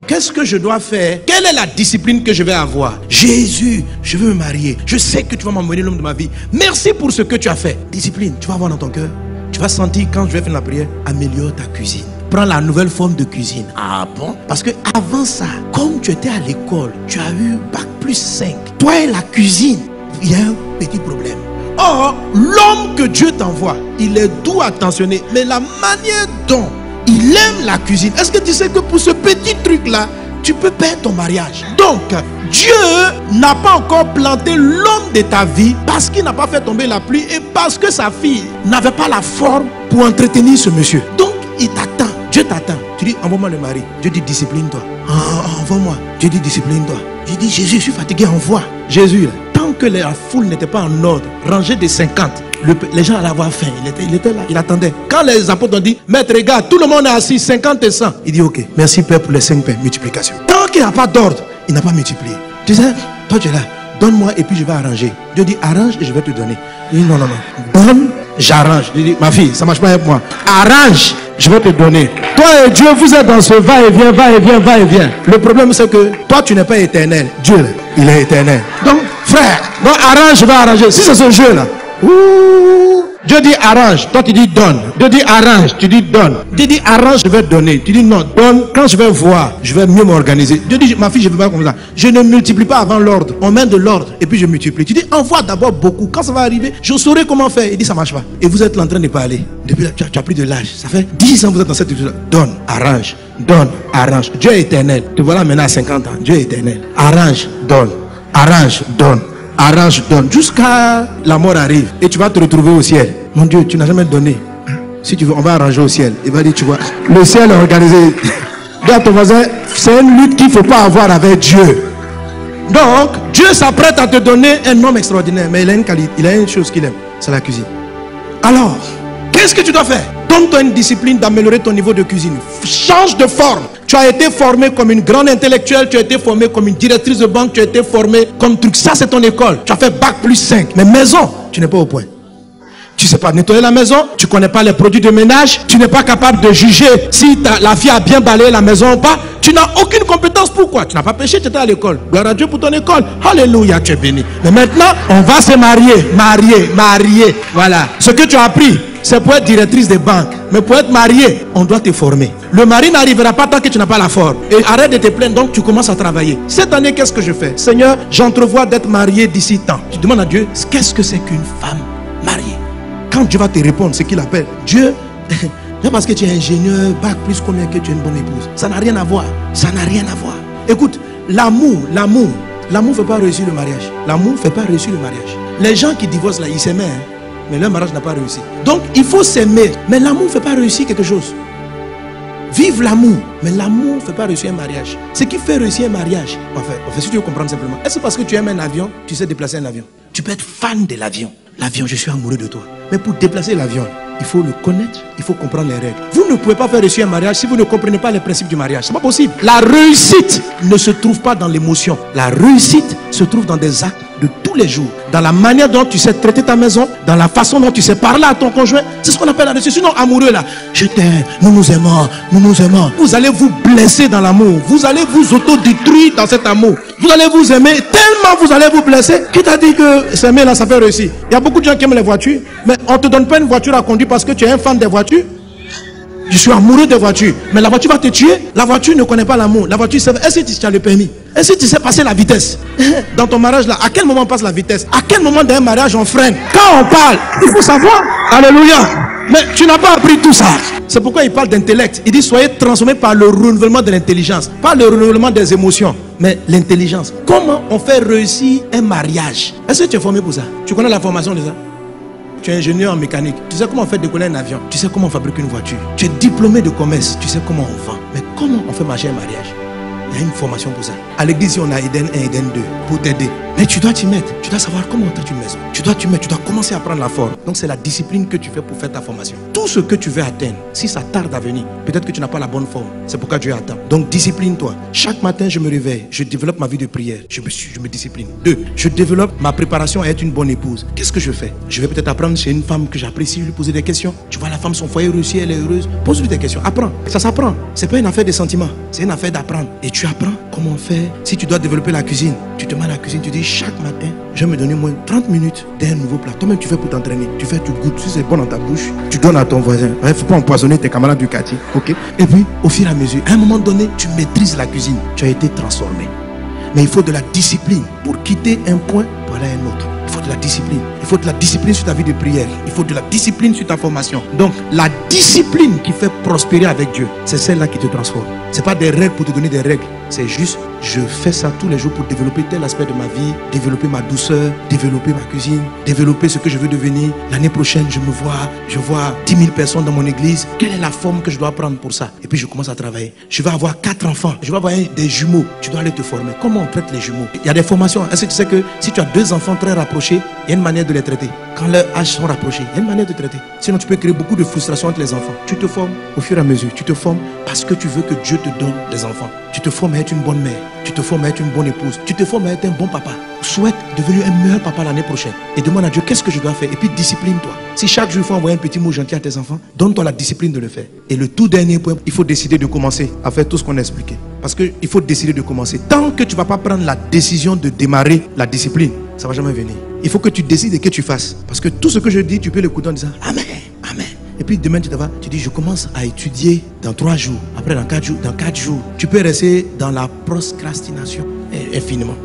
Qu'est-ce que je dois faire? Quelle est la discipline que je vais avoir? Jésus, je veux me marier. Je sais que tu vas m'emmener l'homme de ma vie. Merci pour ce que tu as fait. Discipline, tu vas avoir dans ton cœur. Tu vas sentir quand je vais faire la prière, améliore ta cuisine. Prends la nouvelle forme de cuisine. Ah bon? Parce que avant ça, comme tu étais à l'école, tu as eu bac plus 5. Toi et la cuisine, il y a un petit problème. Or, l'homme que Dieu t'envoie, il est doux, attentionné, mais la manière dont il aime la cuisine. Est-ce que tu sais que pour ce petit truc-là, tu peux perdre ton mariage? Donc, Dieu n'a pas encore planté l'homme de ta vie parce qu'il n'a pas fait tomber la pluie et parce que sa fille n'avait pas la forme pour entretenir ce monsieur. Donc, il t'attend. Dieu t'attend. Tu dis, envoie-moi le mari. Dieu dit, discipline-toi. Envoie-moi. Dieu dit, discipline-toi. Dieu dit, Jésus, je suis fatigué, envoie. Jésus, là, tant que la foule n'était pas en ordre, rangée de 50, les gens allaient avoir faim. Il était là, il attendait. Quand les apôtres ont dit, maître, regarde, tout le monde est assis, 50 et 100. Il dit, ok, merci Père pour les 5 pains, multiplication. Tant qu'il n'a pas d'ordre, il n'a pas multiplié. Tu sais, toi tu es là, donne-moi et puis je vais arranger. Dieu dit, arrange et je vais te donner. Il dit, non, donne, j'arrange. Il dit, ma fille, ça ne marche pas avec moi. Arrange, je vais te donner. Toi et Dieu, vous êtes dans ce va-et-vient, va-et-vient, va-et-vient. Le problème, c'est que toi, tu n'es pas éternel. Dieu, là, il est éternel. Donc, frère, donc arrange, je vais arranger. Si c'est ce jeu-là, Dieu dit arrange, toi tu dis donne. Dieu dit arrange, tu dis donne. Dieu dit arrange, je vais donner. Tu dis non, donne. Quand je vais voir, je vais mieux m'organiser. Dieu dit, ma fille, je ne veux pas comme ça. Je ne multiplie pas avant l'ordre. On met de l'ordre et puis je multiplie. Tu dis envoie d'abord beaucoup. Quand ça va arriver, je saurai comment faire. Il dit ça marche pas. Et vous êtes en train de parler. Depuis là, tu as pris de l'âge. Ça fait 10 ans que vous êtes dans cette situation. Donne, arrange, donne, arrange. Dieu est éternel. Te voilà maintenant à 50 ans. Dieu est éternel. Arrange, donne, arrange, donne. Arrange, donne, jusqu'à la mort arrive et tu vas te retrouver au ciel. Mon Dieu, tu n'as jamais donné. Si tu veux, on va arranger au ciel. Il va dire, tu vois, le ciel est organisé. Dis à ton voisin, c'est une lutte qu'il ne faut pas avoir avec Dieu. Donc, Dieu s'apprête à te donner un homme extraordinaire, mais il a une qualité, il a une chose qu'il aime, c'est la cuisine. Alors, qu'est-ce que tu dois faire? Donne-toi une discipline d'améliorer ton niveau de cuisine. Change de forme. Tu as été formé comme une grande intellectuelle, tu as été formé comme une directrice de banque, tu as été formé comme truc. Ça, c'est ton école. Tu as fait bac plus 5. Mais maison, tu n'es pas au point. Tu ne sais pas nettoyer la maison, tu ne connais pas les produits de ménage, tu n'es pas capable de juger si la fille a bien balayé la maison ou pas. Tu n'as aucune compétence. Pourquoi? Tu n'as pas péché, tu étais à l'école. Gloire à Dieu pour ton école. Alléluia, tu es béni. Mais maintenant, on va se marier. Voilà. Ce que tu as appris, c'est pour être directrice de banque. Mais pour être marié, on doit te former. Le mari n'arrivera pas tant que tu n'as pas la forme. Et arrête de te plaindre, donc tu commences à travailler. Cette année, qu'est-ce que je fais? Seigneur, j'entrevois d'être marié d'ici tant. Tu demandes à Dieu, qu'est-ce que c'est qu'une femme mariée? Quand Dieu va te répondre, ce qu'il appelle Dieu, c'est parce que tu es ingénieur, bac plus combien que tu es une bonne épouse. Ça n'a rien à voir. Ça n'a rien à voir. Écoute, l'amour ne fait pas réussir le mariage. L'amour ne fait pas réussir le mariage. Les gens qui divorcent là, ils s'aiment, mais leur mariage n'a pas réussi. Donc, il faut s'aimer. Mais l'amour ne fait pas réussir quelque chose. Vive l'amour. Mais l'amour ne fait pas réussir un mariage. Ce qui fait réussir un mariage, en fait, si tu veux comprendre simplement, est-ce que parce que tu aimes un avion, tu sais déplacer un avion? Tu peux être fan de l'avion. L'avion, je suis amoureux de toi. Mais pour déplacer l'avion, il faut le connaître, il faut comprendre les règles. Vous ne pouvez pas faire réussir un mariage si vous ne comprenez pas les principes du mariage. C'est pas possible. La réussite ne se trouve pas dans l'émotion. La réussite se trouve dans des actes de tous les jours. Dans la manière dont tu sais traiter ta maison, dans la façon dont tu sais parler à ton conjoint. C'est ce qu'on appelle la réussite. Sinon, amoureux là, je t'aime, nous nous aimons. Vous allez vous blesser dans l'amour. Vous allez vous autodétruire dans cet amour. Vous allez vous aimer tellement vous allez vous blesser. Qui t'a dit que s'aimer là, ça fait réussir? Il y a beaucoup de gens qui aiment les voitures, mais on ne te donne pas une voiture à conduire parce que tu es un fan des voitures. Je suis amoureux des voitures. Mais la voiture va te tuer. La voiture ne connaît pas l'amour. La voiture, est-ce que tu as le permis? Est-ce que tu sais passer la vitesse? Dans ton mariage là, à quel moment on passe la vitesse? À quel moment d'un mariage on freine? Quand on parle, il faut savoir. Alléluia. Mais tu n'as pas appris tout ça. C'est pourquoi il parle d'intellect. Il dit soyez transformés par le renouvellement de l'intelligence. Pas le renouvellement des émotions, mais l'intelligence. Comment on fait réussir un mariage? Est-ce que tu es formé pour ça? Tu connais la formation de ça? Tu es ingénieur en mécanique. Tu sais comment on fait décoller un avion. Tu sais comment on fabrique une voiture. Tu es diplômé de commerce. Tu sais comment on vend. Mais comment on fait marcher un mariage? Il y a une formation pour ça. À l'église, on a Eden 1, Eden 2 pour t'aider. Mais tu dois t'y mettre. Tu dois savoir comment monter une maison. Tu dois t'y mettre. Tu dois commencer à prendre la forme. Donc c'est la discipline que tu fais pour faire ta formation. Tout ce que tu veux atteindre, si ça tarde à venir, peut-être que tu n'as pas la bonne forme. C'est pourquoi Dieu attend. Donc discipline-toi. Chaque matin, je me réveille. Je développe ma vie de prière. Je me discipline. 2. Je développe ma préparation à être une bonne épouse. Qu'est-ce que je fais? Je vais peut-être apprendre chez une femme que j'apprécie, lui poser des questions. Tu vois la femme, son foyer réussi, elle est heureuse. Pose-lui des questions. Apprends. Ça s'apprend. C'est pas une affaire de sentiments. C'est une affaire d'apprendre. Et tu apprends comment faire. Si tu dois développer la cuisine, tu te mets à la cuisine, tu dis chaque matin, je vais me donner moins 30 minutes d'un nouveau plat. Toi-même, tu fais pour t'entraîner. Tu fais, tu goûtes. Si c'est bon dans ta bouche, tu donnes à ton voisin. Il ne faut pas empoisonner tes camarades du quartier. Ok? Et puis, au fur et à mesure, à un moment donné, tu maîtrises la cuisine. Tu as été transformé. Mais il faut de la discipline pour quitter un point pour aller à un autre. Il faut de la discipline. Il faut de la discipline sur ta vie de prière. Il faut de la discipline sur ta formation. Donc, la discipline qui fait prospérer avec Dieu, c'est celle-là qui te transforme. Ce n'est pas des règles pour te donner des règles. C'est juste, je fais ça tous les jours pour développer tel aspect de ma vie, développer ma douceur, développer ma cuisine, développer ce que je veux devenir. L'année prochaine, je vois 10 000 personnes dans mon église. Quelle est la forme que je dois prendre pour ça? Et puis, je commence à travailler. Je vais avoir 4 enfants. Je vais avoir des jumeaux. Tu dois aller te former. Comment on traite les jumeaux? Il y a des formations. Est-ce que tu sais que si tu as 2 enfants très rapprochés, il y a une manière de les traiter. Quand leurs âges sont rapprochés, il y a une manière de traiter. Sinon, tu peux créer beaucoup de frustration entre les enfants. Tu te formes au fur et à mesure. Tu te formes parce que tu veux que Dieu te donne des enfants. Tu te formes à être une bonne mère. Tu te formes à être une bonne épouse. Tu te formes à être un bon papa. Souhaite devenir un meilleur papa l'année prochaine. Et demande à Dieu qu'est-ce que je dois faire. Et puis discipline-toi. Si chaque jour il faut envoyer un petit mot gentil à tes enfants, donne-toi la discipline de le faire. Et le tout dernier point, il faut décider de commencer à faire tout ce qu'on a expliqué. Parce qu'il faut décider de commencer. Tant que tu ne vas pas prendre la décision de démarrer la discipline, ça ne va jamais venir. Il faut que tu décides et que tu fasses. Parce que tout ce que je dis, tu peux l'écouter en disant Amen, Amen. Et puis demain, tu dis, je commence à étudier dans 3 jours. Après, dans 4 jours. Tu peux rester dans la procrastination infiniment.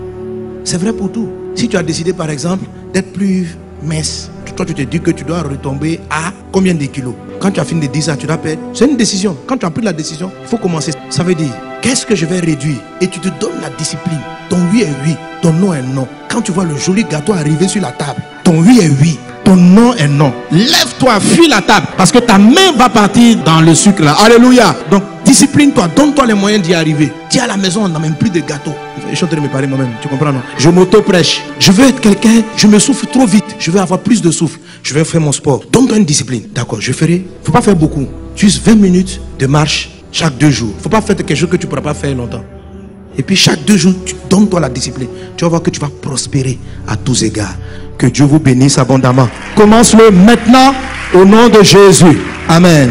C'est vrai pour tout. Si tu as décidé, par exemple, d'être plus mince, toi, tu te dis que tu dois retomber à combien de kilos? Quand tu as fini de dire ça, tu dois perdre. C'est une décision. Quand tu as pris la décision, il faut commencer. Ça veut dire, qu'est-ce que je vais réduire? Et tu te donnes la discipline. Ton oui est oui, ton non est non. Quand tu vois le joli gâteau arriver sur la table, ton oui est oui, ton non est non. Lève-toi, fuis la table, parce que ta main va partir dans le sucre là. Alléluia. Donc, discipline-toi, donne-toi les moyens d'y arriver. Dis à la maison, on n'a même plus de gâteau. Je suis en train de me parler moi-même, tu comprends non? Je m'auto-prêche. Je veux être quelqu'un, je me souffle trop vite. Je veux avoir plus de souffle. Je vais faire mon sport. Donne-toi une discipline. D'accord, je ferai. Il ne faut pas faire beaucoup. Juste 20 minutes de marche chaque 2 jours. Il ne faut pas faire quelque chose que tu ne pourras pas faire longtemps. Et puis chaque 2 jours, tu donnes-toi la discipline. Tu vas voir que tu vas prospérer à tous égards. Que Dieu vous bénisse abondamment. Commence-le maintenant au nom de Jésus. Amen.